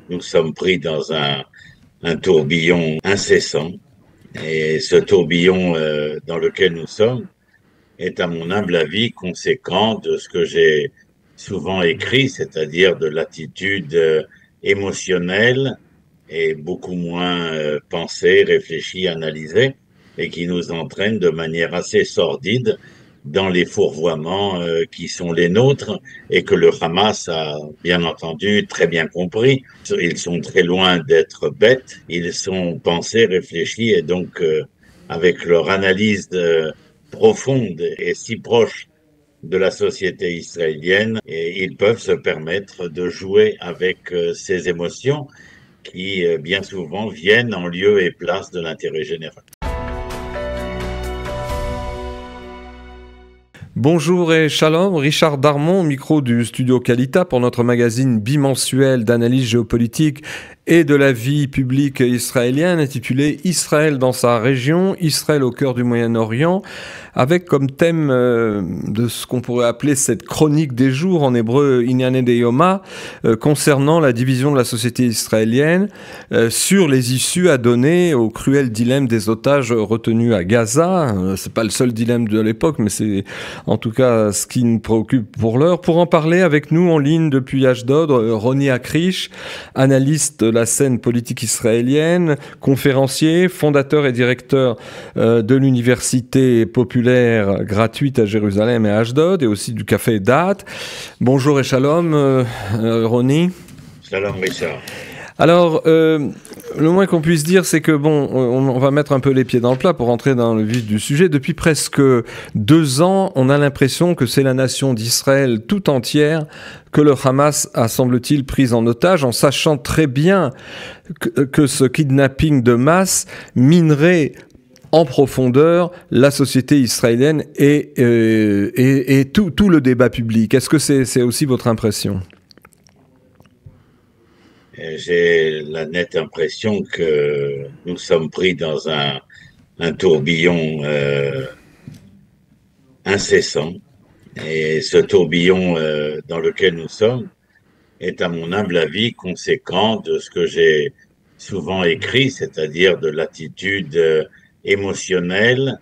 nous sommes pris dans un tourbillon incessant. Et ce tourbillon dans lequel nous sommes est, à mon humble avis, conséquent de ce que j'ai souvent écrit, c'est-à-dire de l'attitude émotionnelle et beaucoup moins pensée, réfléchie, analysée, et qui nous entraîne de manière assez sordide dans les fourvoiements qui sont les nôtres et que le Hamas a bien entendu très bien compris. Ils sont très loin d'être bêtes, ils sont pensés, réfléchis et donc avec leur analyse profonde et si proche de la société israélienne, et ils peuvent se permettre de jouer avec ces émotions qui bien souvent viennent en lieu et place de l'intérêt général. Bonjour et shalom, Richard Darmon, micro du studio Kalita pour notre magazine bimensuel d'analyse géopolitique et de la vie publique israélienne intitulé Israël dans sa région, Israël au cœur du Moyen-Orient, avec comme thème de ce qu'on pourrait appeler cette chronique des jours, en hébreu Inyane de Yoma, concernant la division de la société israélienne sur les issues à donner au cruel dilemme des otages retenus à Gaza. C'est pas le seul dilemme de l'époque, mais c'est en tout cas ce qui nous préoccupe pour l'heure. Pour en parler avec nous en ligne depuis Ashdod, Roni Akrish, analyste de la scène politique israélienne, conférencier, fondateur et directeur de l'université populaire gratuite à Jérusalem et à Ashdod, et aussi du café Dat. Bonjour et shalom, Roni. Shalom Richard. Alors, le moins qu'on puisse dire, c'est que bon, on va mettre un peu les pieds dans le plat pour rentrer dans le vif du sujet. Depuis presque 2 ans, on a l'impression que c'est la nation d'Israël tout entière que le Hamas a, semble-t-il, prise en otage, en sachant très bien que ce kidnapping de masse minerait en profondeur la société israélienne et tout le débat public. Est-ce que c'est aussi votre impression ? J'ai la nette impression que nous sommes pris dans un tourbillon incessant. Et ce tourbillon dans lequel nous sommes est, à mon humble avis, conséquent de ce que j'ai souvent écrit, c'est-à-dire de l'attitude émotionnelle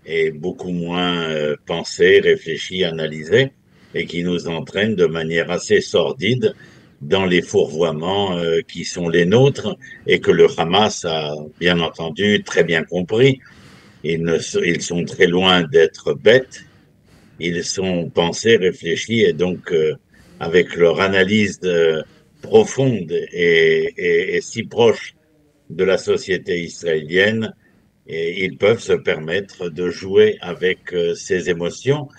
et beaucoup moins pensée, réfléchie, analysée, et qui nous entraîne de manière assez sordide dans les fourvoiements qui sont les nôtres et que le Hamas a bien entendu très bien compris. Ils sont très loin d'être bêtes, ils sont pensés, réfléchis et donc avec leur analyse profonde et si proche de la société israélienne, et ils peuvent se permettre de jouer avec ces émotions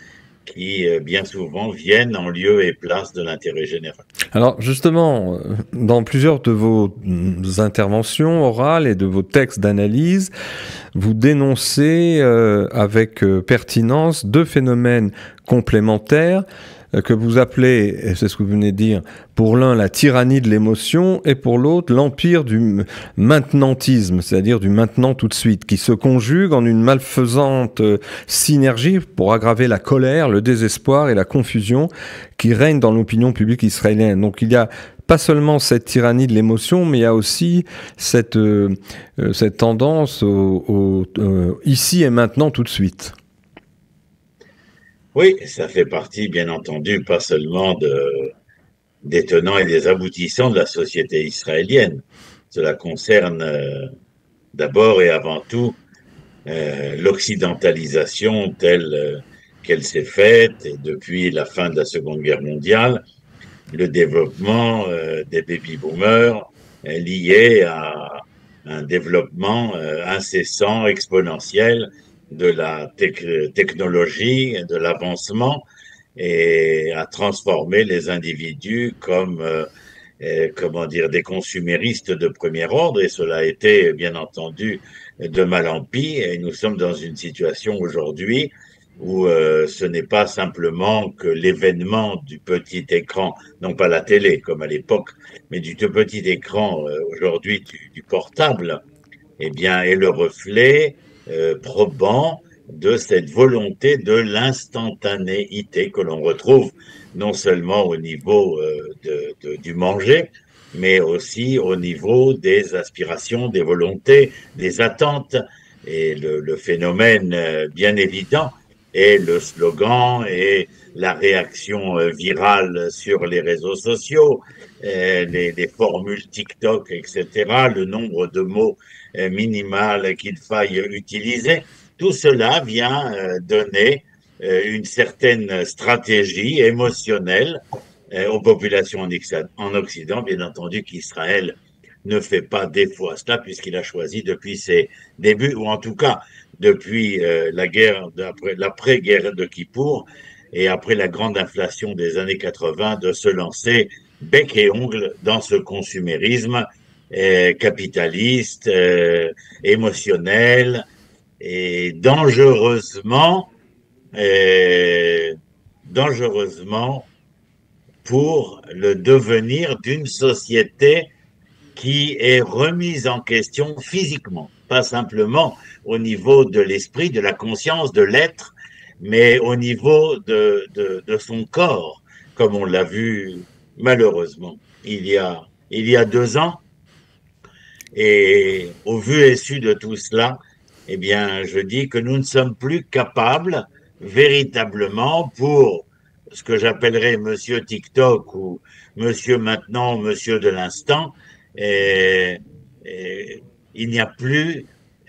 qui bien souvent viennent en lieu et place de l'intérêt général. Alors justement, dans plusieurs de vos interventions orales et de vos textes d'analyse, vous dénoncez avec pertinence 2 phénomènes complémentaires que vous appelez, et c'est ce que vous venez de dire, pour l'un la tyrannie de l'émotion et pour l'autre l'empire du maintenantisme, c'est-à-dire du maintenant tout de suite, qui se conjugue en une malfaisante synergie pour aggraver la colère, le désespoir et la confusion qui règnent dans l'opinion publique israélienne. Donc il y a pas seulement cette tyrannie de l'émotion, mais il y a aussi cette tendance au ici et maintenant tout de suite. Oui, ça fait partie, bien entendu, pas seulement des tenants et des aboutissants de la société israélienne. Cela concerne d'abord et avant tout l'occidentalisation telle qu'elle s'est faite et depuis la fin de la Seconde Guerre mondiale, le développement des baby-boomers lié à un développement incessant, exponentiel de la technologie, de l'avancement et à transformer les individus comme comment dire, des consuméristes de premier ordre, et cela a été bien entendu de mal en pis, et nous sommes dans une situation aujourd'hui où ce n'est pas simplement que l'événement du petit écran, non pas la télé comme à l'époque, mais du tout petit écran aujourd'hui du portable, eh bien, est le reflet probant de cette volonté de l'instantanéité que l'on retrouve non seulement au niveau du manger, mais aussi au niveau des aspirations, des volontés, des attentes. Et le phénomène bien évident est le slogan et la réaction virale sur les réseaux sociaux, les formules TikTok, etc., le nombre de mots minimal qu'il faille utiliser. Tout cela vient donner une certaine stratégie émotionnelle aux populations en Occident, bien entendu qu'Israël ne fait pas défaut à cela puisqu'il a choisi depuis ses débuts, ou en tout cas depuis la guerre, l'après-guerre de Kippour et après la grande inflation des années 80, de se lancer bec et ongle dans ce consumérisme capitaliste, émotionnel et dangereusement pour le devenir d'une société qui est remise en question physiquement, pas simplement au niveau de l'esprit, de la conscience, de l'être, mais au niveau de son corps, comme on l'a vu malheureusement il y a 2 ans. Et au vu et su de tout cela, eh bien, je dis que nous ne sommes plus capables véritablement pour ce que j'appellerais Monsieur TikTok ou Monsieur maintenant, Monsieur de l'instant, il n'y a plus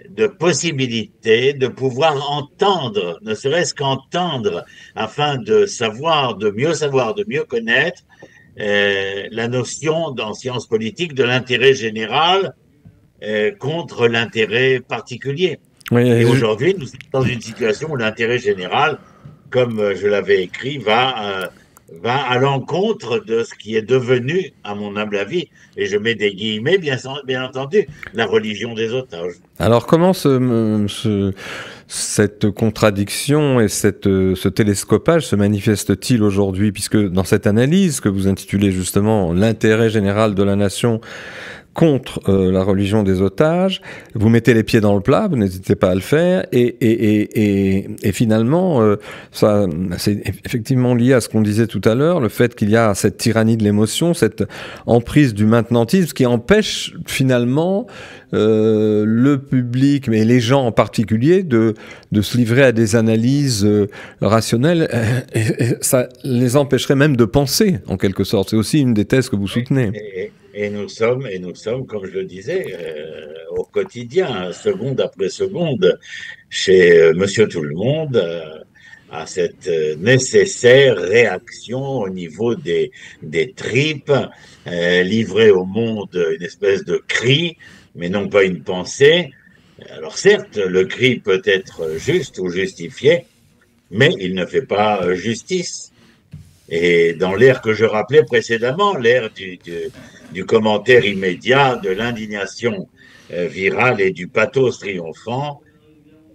de possibilité de pouvoir entendre, ne serait-ce qu'entendre, afin de savoir, de mieux connaître la notion dans sciences politiques de l'intérêt général contre l'intérêt particulier. Oui, et aujourd'hui, nous sommes dans une situation où l'intérêt général, comme je l'avais écrit, va à l'encontre de ce qui est devenu, à mon humble avis, et je mets des guillemets, bien entendu, la religion des otages. Alors comment cette contradiction et ce télescopage se manifeste-t-il aujourd'hui, puisque dans cette analyse que vous intitulez justement l'intérêt général de la nation contre la religion des otages, vous mettez les pieds dans le plat, vous n'hésitez pas à le faire, et finalement, ça, c'est effectivement lié à ce qu'on disait tout à l'heure, le fait qu'il y a cette tyrannie de l'émotion, cette emprise du maintenantisme qui empêche finalement le public, mais les gens en particulier, de se livrer à des analyses rationnelles, et ça les empêcherait même de penser, en quelque sorte. C'est aussi une des thèses que vous soutenez. Et nous sommes, comme je le disais, au quotidien, seconde après seconde, chez Monsieur Tout le Monde, à cette nécessaire réaction au niveau des tripes, livrer au monde une espèce de cri, mais non pas une pensée. Alors certes, le cri peut être juste ou justifié, mais il ne fait pas justice. Et dans l'ère que je rappelais précédemment, l'ère du commentaire immédiat, de l'indignation virale et du pathos triomphant,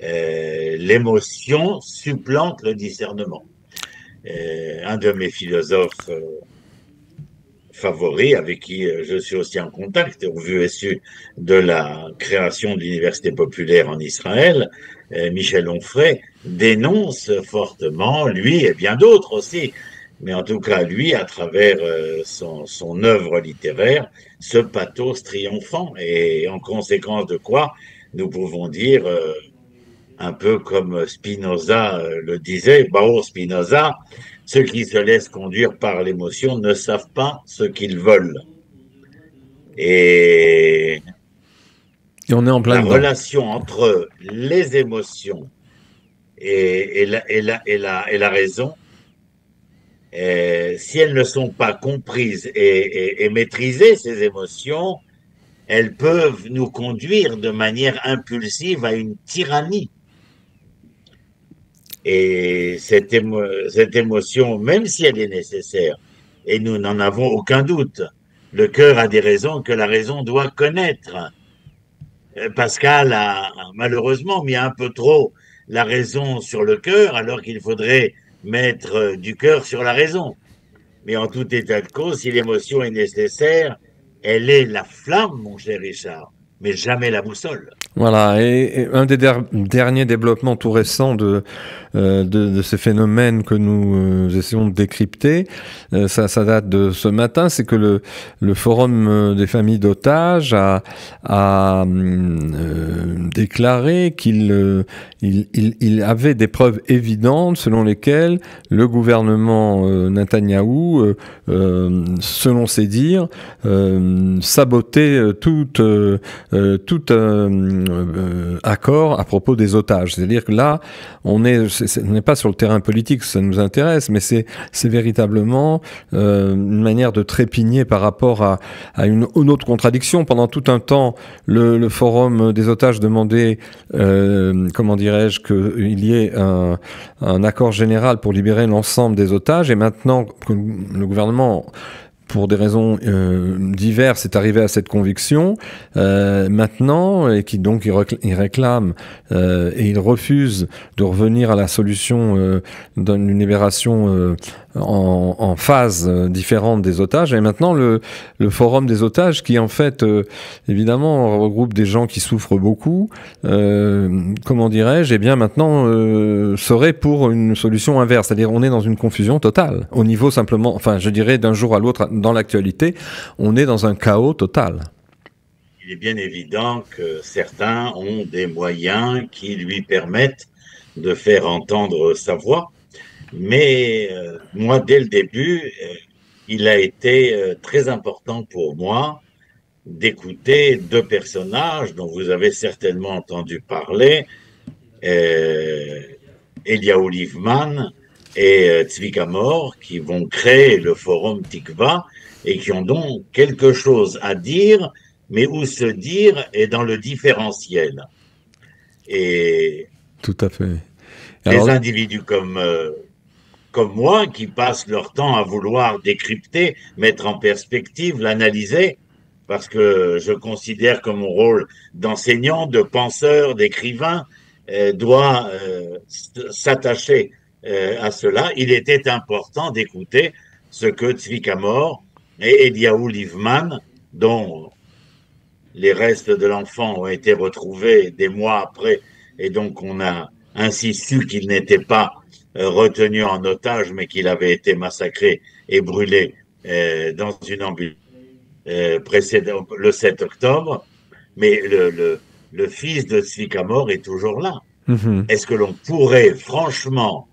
l'émotion supplante le discernement. Un de mes philosophes favoris, avec qui je suis aussi en contact, au vu et su de la création de l'université populaire en Israël, Michel Onfray, dénonce fortement, lui et bien d'autres aussi, mais en tout cas, lui, à travers son œuvre littéraire, ce pathos triomphant, et en conséquence de quoi, nous pouvons dire, un peu comme Spinoza le disait, Baruch Spinoza, ceux qui se laissent conduire par l'émotion ne savent pas ce qu'ils veulent. Et on est en plein dedans. Relation entre les émotions et la raison, si elles ne sont pas comprises et maîtrisées, ces émotions, elles peuvent nous conduire de manière impulsive à une tyrannie. Et cette émotion, même si elle est nécessaire, et nous n'en avons aucun doute, le cœur a des raisons que la raison doit connaître. Pascal a malheureusement mis un peu trop la raison sur le cœur, alors qu'il faudrait mettre du cœur sur la raison. Mais en tout état de cause, si l'émotion est nécessaire, elle est la flamme, mon cher Richard. mais jamais la boussole. Voilà, et un des derniers développements tout récents de ces phénomènes que nous essayons de décrypter, ça date de ce matin, c'est que le Forum des familles d'otages a déclaré il avait des preuves évidentes selon lesquelles le gouvernement Netanyahou, selon ses dires, sabotait tout accord à propos des otages. C'est-à-dire que là, on n'est pas sur le terrain politique, ça nous intéresse, mais c'est véritablement une manière de trépigner par rapport à une autre contradiction. Pendant tout un temps, le Forum des otages demandait, comment dirais-je, qu'il y ait un accord général pour libérer l'ensemble des otages, et maintenant que le gouvernement, pour des raisons diverses, est arrivé à cette conviction maintenant, et qui donc il réclame et il refuse de revenir à la solution d'une libération en phase différente des otages. Et maintenant, le Forum des otages, qui en fait, évidemment, regroupe des gens qui souffrent beaucoup, comment dirais-je, eh bien maintenant serait pour une solution inverse. C'est-à-dire, on est dans une confusion totale. Au niveau simplement, enfin, je dirais d'un jour à l'autre, dans l'actualité, on est dans un chaos total. Il est bien évident que certains ont des moyens qui lui permettent de faire entendre sa voix. Mais moi, dès le début, il a été très important pour moi d'écouter deux personnages dont vous avez certainement entendu parler, euh, Eliyahu Livman et Tzvika Mor, qui vont créer le forum Tikva et qui ont donc quelque chose à dire, mais où se dire est dans le différentiel. Et tout à fait. Alors, des individus comme moi, qui passent leur temps à vouloir décrypter, mettre en perspective, l'analyser, parce que je considère que mon rôle d'enseignant, de penseur, d'écrivain doit s'attacher à cela. Il était important d'écouter ce que Tzvika Mor et Eliyahu Livman, dont les restes de l'enfant ont été retrouvés des mois après, et donc on a ainsi su qu'il n'était pas retenu en otage, mais qu'il avait été massacré et brûlé dans une ambulance précédent, le 7 octobre. Mais le fils de Tzvika Mor est toujours là. Est-ce que l'on pourrait franchement,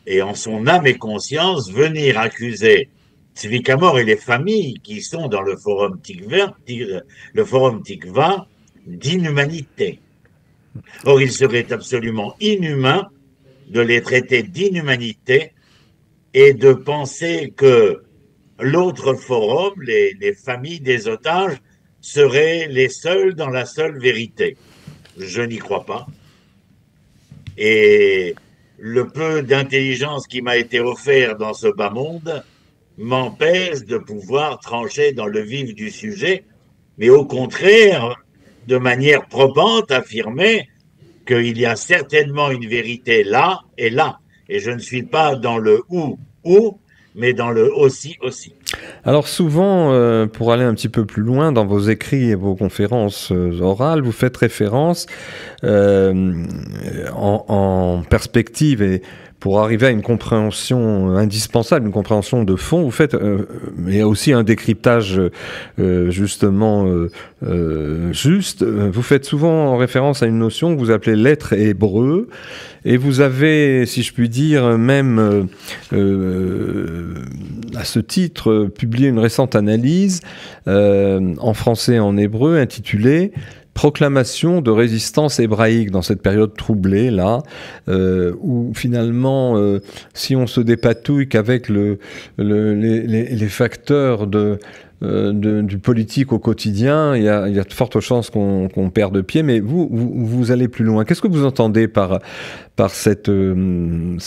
et en son âme et conscience, venir accuser Tzvika Mor et les familles qui sont dans le forum Tikva d'inhumanité? Or, il serait absolument inhumain de les traiter d'inhumanité et de penser que l'autre forum, les familles des otages, seraient les seuls dans la seule vérité. Je n'y crois pas. Et le peu d'intelligence qui m'a été offert dans ce bas monde m'empêche de pouvoir trancher dans le vif du sujet, mais au contraire, de manière probante, affirmer qu'il y a certainement une vérité là et là. Et je ne suis pas dans le ou, mais dans le aussi. Alors souvent, pour aller un petit peu plus loin dans vos écrits et vos conférences orales, vous faites référence en perspective et pour arriver à une compréhension indispensable, une compréhension de fond, vous faites, il y a aussi un décryptage justement juste, vous faites souvent référence à une notion que vous appelez l'être hébreu, et vous avez, si je puis dire, même à ce titre, publié une récente analyse en français et en hébreu intitulée Proclamation de résistance hébraïque dans cette période troublée là, où finalement, si on se dépatouille qu'avec les facteurs du politique au quotidien, il y a de fortes chances qu'on perde de pied. Mais vous allez plus loin. Qu'est-ce que vous entendez par cette je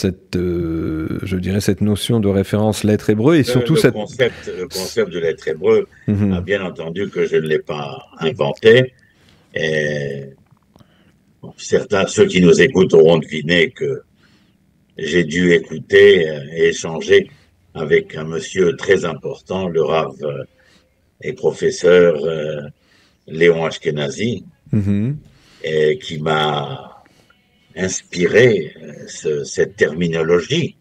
dirais cette notion de référence lettre hébreu et surtout le concept de lettre hébreu, bien entendu que je ne l'ai pas inventé. Et certains, ceux qui nous écoutent auront deviné que j'ai dû écouter et échanger avec un monsieur très important, le Rav et professeur Léon Ashkenazi, Mhm. et qui m'a inspiré cette terminologie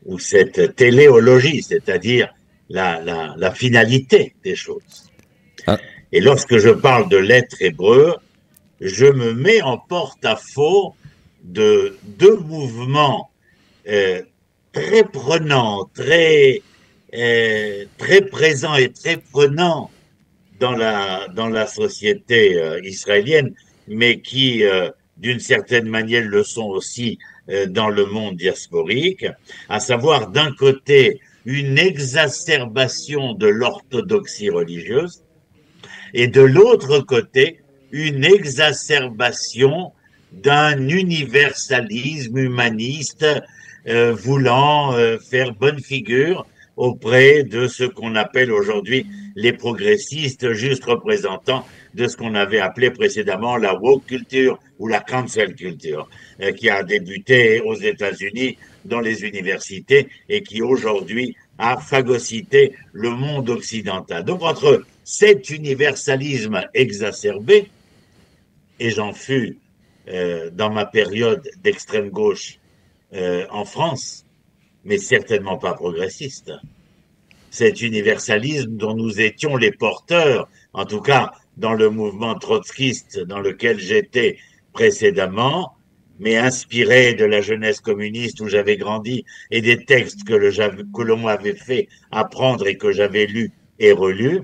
ou cette téléologie, c'est-à-dire la finalité des choses. Ah, Et lorsque je parle de l'être hébreu, je me mets en porte-à-faux de deux mouvements euh, très prenants, très présents et très prenants dans la société israélienne, mais qui, d'une certaine manière, le sont aussi dans le monde diasporique, à savoir d'un côté une exacerbation de l'orthodoxie religieuse et de l'autre côté une exacerbation d'un universalisme humaniste voulant faire bonne figure auprès de ce qu'on appelle aujourd'hui les progressistes, juste représentants de ce qu'on avait appelé précédemment la woke culture ou la cancel culture, qui a débuté aux États-Unis dans les universités et qui aujourd'hui a phagocyté le monde occidental. Donc entre cet universalisme exacerbé, et j'en fus dans ma période d'extrême gauche en France, mais certainement pas progressiste. Cet universalisme dont nous étions les porteurs, en tout cas dans le mouvement trotskiste dans lequel j'étais précédemment, mais inspiré de la jeunesse communiste où j'avais grandi et des textes que l'on m'avait fait apprendre et que j'avais lus et relus,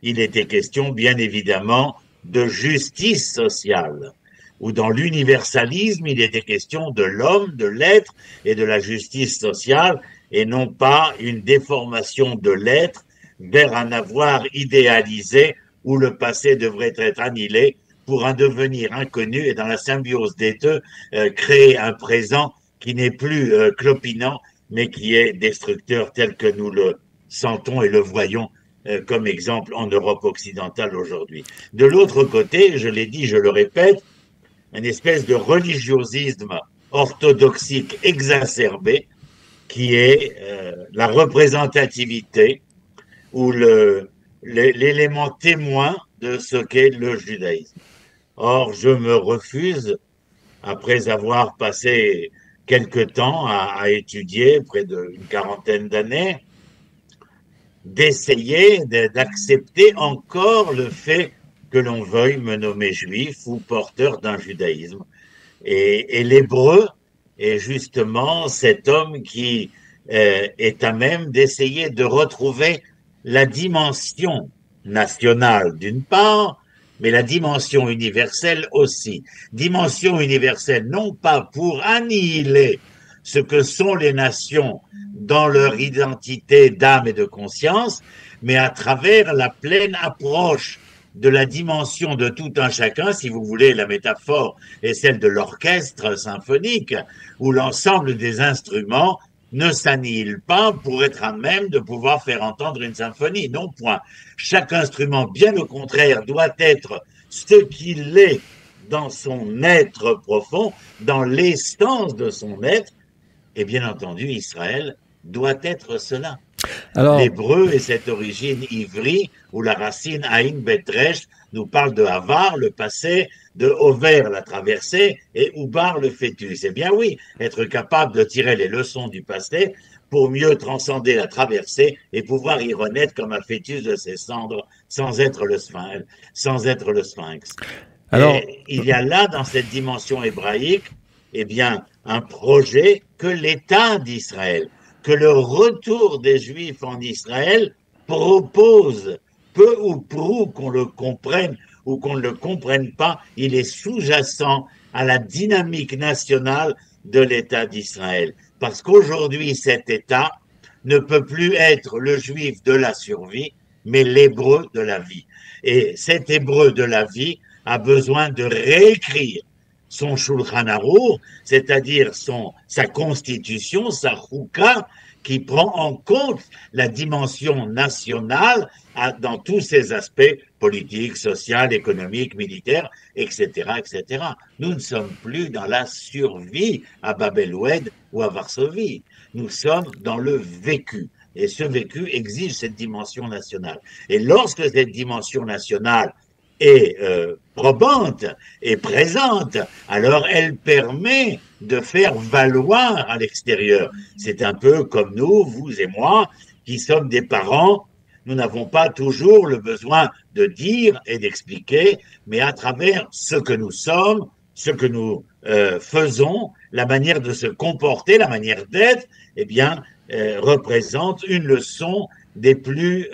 il était question bien évidemment de justice sociale, où dans l'universalisme, il était question de l'homme, de l'être et de la justice sociale, et non pas une déformation de l'être vers un avoir idéalisé où le passé devrait être annihilé pour un devenir inconnu et dans la symbiose des deux, créer un présent qui n'est plus clopinant, mais qui est destructeur tel que nous le sentons et le voyons comme exemple en Europe occidentale aujourd'hui. De l'autre côté, je l'ai dit, je le répète, une espèce de religiosisme orthodoxique exacerbé qui est la représentativité ou l'élément témoin de ce qu'est le judaïsme. Or, je me refuse, après avoir passé quelque temps à étudier, près d'une quarantaine d'années, d'essayer d'accepter encore le fait que l'on veuille me nommer juif ou porteur d'un judaïsme. Et l'hébreu est justement cet homme qui est à même d'essayer de retrouver la dimension nationale d'une part, mais la dimension universelle aussi. Dimension universelle non pas pour annihiler ce que sont les nations dans leur identité d'âme et de conscience, mais à travers la pleine approche de la dimension de tout un chacun, si vous voulez, la métaphore est celle de l'orchestre symphonique, où l'ensemble des instruments ne s'annihile pas pour être à même de pouvoir faire entendre une symphonie. Non, point. Chaque instrument, bien au contraire, doit être ce qu'il est dans son être profond, dans l'essence de son être, et bien entendu, Israël doit être cela. alors, L'hébreu et cette origine ivri, où la racine Aïn Betresh nous parle de Havar, le passé, de Hover, la traversée, et Ubar, le fœtus. Eh bien oui, être capable de tirer les leçons du passé pour mieux transcender la traversée et pouvoir y renaître comme un fœtus de ses cendres sans être le sphinx. Sans être le sphinx. alors, Et il y a là, dans cette dimension hébraïque, eh bien, un projet que l'État d'Israël, que le retour des Juifs en Israël propose, peu ou prou qu'on le comprenne ou qu'on ne le comprenne pas, il est sous-jacent à la dynamique nationale de l'État d'Israël. Parce qu'aujourd'hui, cet État ne peut plus être le Juif de la survie, mais l'Hébreu de la vie. Et cet Hébreu de la vie a besoin de réécrire son Shulchan Arour, c'est-à-dire sa constitution, sa chouka, qui prend en compte la dimension nationale dans tous ses aspects politiques, sociaux, économiques, militaires, etc., etc. Nous ne sommes plus dans la survie à Babel Oued ou à Varsovie. Nous sommes dans le vécu. Et ce vécu exige cette dimension nationale. Et lorsque cette dimension nationale est probante et présente, alors elle permet de faire valoir à l'extérieur. C'est un peu comme nous, vous et moi, qui sommes des parents. Nous n'avons pas toujours le besoin de dire et d'expliquer, mais à travers ce que nous sommes, ce que nous faisons, la manière de se comporter, la manière d'être, eh bien, représente une leçon des plus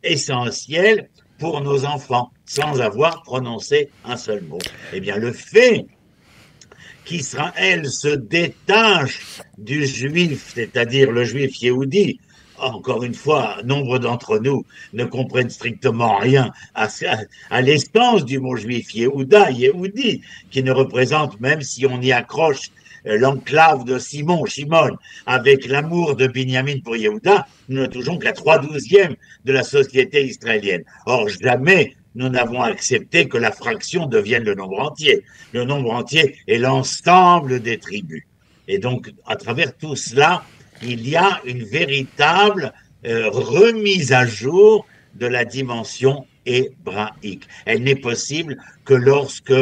essentielles pour nos enfants, sans avoir prononcé un seul mot. Eh bien, le fait qu'Israël se détache du juif, c'est-à-dire le juif yéhoudi, encore une fois, nombre d'entre nous ne comprennent strictement rien à l'essence du mot juif, Yehuda, Yehudi, qui ne représente, même si on y accroche l'enclave de Shimon, avec l'amour de Binyamin pour Yehuda, nous ne touchons qu'à 3/12 de la société israélienne. Or, jamais nous n'avons accepté que la fraction devienne le nombre entier. Le nombre entier est l'ensemble des tribus. Et donc, à travers tout cela, il y a une véritable remise à jour de la dimension hébraïque. Elle n'est possible que lorsque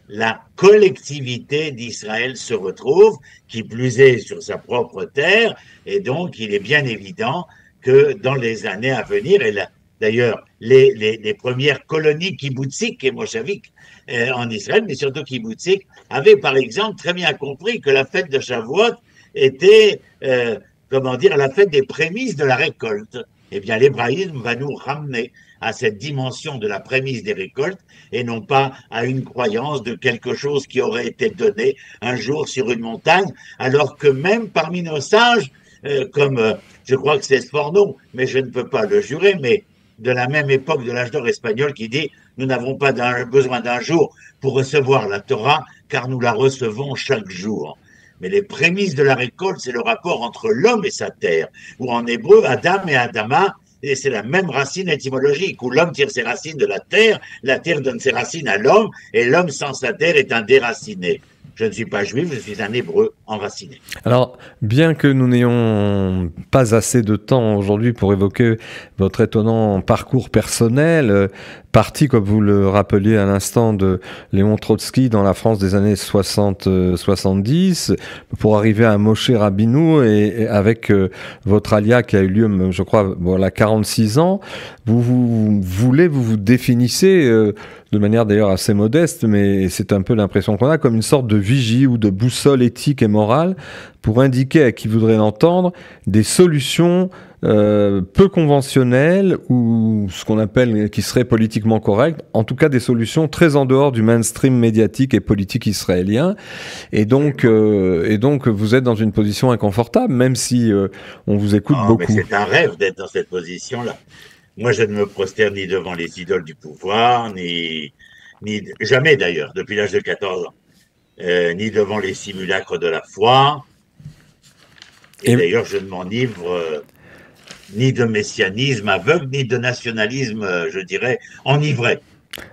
la collectivité d'Israël se retrouve, qui plus est sur sa propre terre, et donc il est bien évident que dans les années à venir, et d'ailleurs les premières colonies kibboutziques et moshaviques en Israël, mais surtout kibboutziques, avaient par exemple très bien compris que la fête de Shavuot était, comment dire, la fête des prémices de la récolte. Eh bien, l'hébraïsme va nous ramener à cette dimension de la prémisse des récoltes et non pas à une croyance de quelque chose qui aurait été donné un jour sur une montagne, alors que même parmi nos sages, comme je crois que c'est Sforno, mais je ne peux pas le jurer, mais de la même époque de l'âge d'or espagnol qui dit « Nous n'avons pas besoin d'un jour pour recevoir la Torah, car nous la recevons chaque jour ». Mais les prémices de la récolte, c'est le rapport entre l'homme et sa terre, ou en hébreu, Adam et Adama, et c'est la même racine étymologique, où l'homme tire ses racines de la terre donne ses racines à l'homme, et l'homme sans sa terre est un déraciné. Je ne suis pas juif, je suis un hébreu enraciné. Alors, bien que nous n'ayons pas assez de temps aujourd'hui pour évoquer votre étonnant parcours personnel, parti, comme vous le rappeliez à l'instant, de Léon Trotsky dans la France des années 60-70, pour arriver à Moshe Rabbeinu, et avec votre alia qui a eu lieu, je crois, voilà, 46 ans, vous définissez de manière d'ailleurs assez modeste, mais c'est un peu l'impression qu'on a, comme une sorte de vigie ou de boussole éthique et morale pour indiquer à qui voudrait l'entendre des solutions peu conventionnelles ou ce qu'on appelle, qui serait politiquement correct, en tout cas des solutions très en dehors du mainstream médiatique et politique israélien. Et donc vous êtes dans une position inconfortable, même si on vous écoute beaucoup. Mais c'est un rêve d'être dans cette position-là. Moi, je ne me prosterne ni devant les idoles du pouvoir, ni jamais d'ailleurs, depuis l'âge de 14 ans, ni devant les simulacres de la foi. Et d'ailleurs, je ne m'enivre ni de messianisme aveugle, ni de nationalisme, je dirais, enivré.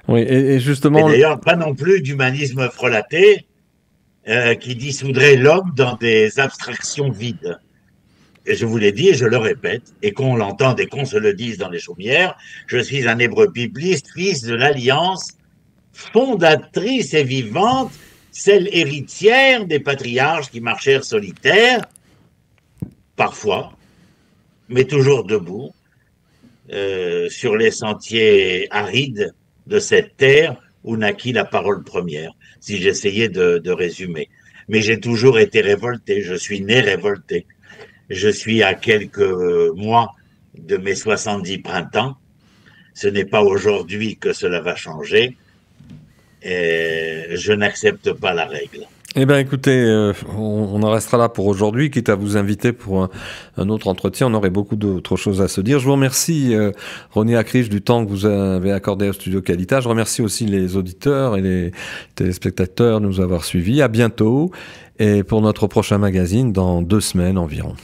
Oui, et justement... Et d'ailleurs, pas non plus d'humanisme frelaté qui dissoudrait l'homme dans des abstractions vides. Et je vous l'ai dit et je le répète, et qu'on l'entende et qu'on se le dise dans les chaumières, je suis un hébreu bibliste, fils de l'alliance fondatrice et vivante, celle héritière des patriarches qui marchèrent solitaires, parfois, mais toujours debout, sur les sentiers arides de cette terre où naquit la parole première, si j'essayais de résumer. Mais j'ai toujours été révolté, je suis né révolté. Je suis à quelques mois de mes 70 printemps. Ce n'est pas aujourd'hui que cela va changer. Et je n'accepte pas la règle. Eh bien, écoutez, on en restera là pour aujourd'hui, quitte à vous inviter pour un autre entretien. On aurait beaucoup d'autres choses à se dire. Je vous remercie, Roni Akrish, du temps que vous avez accordé au Studio Qualita. Je remercie aussi les auditeurs et les téléspectateurs de nous avoir suivis. À bientôt, et pour notre prochain magazine, dans 2 semaines environ.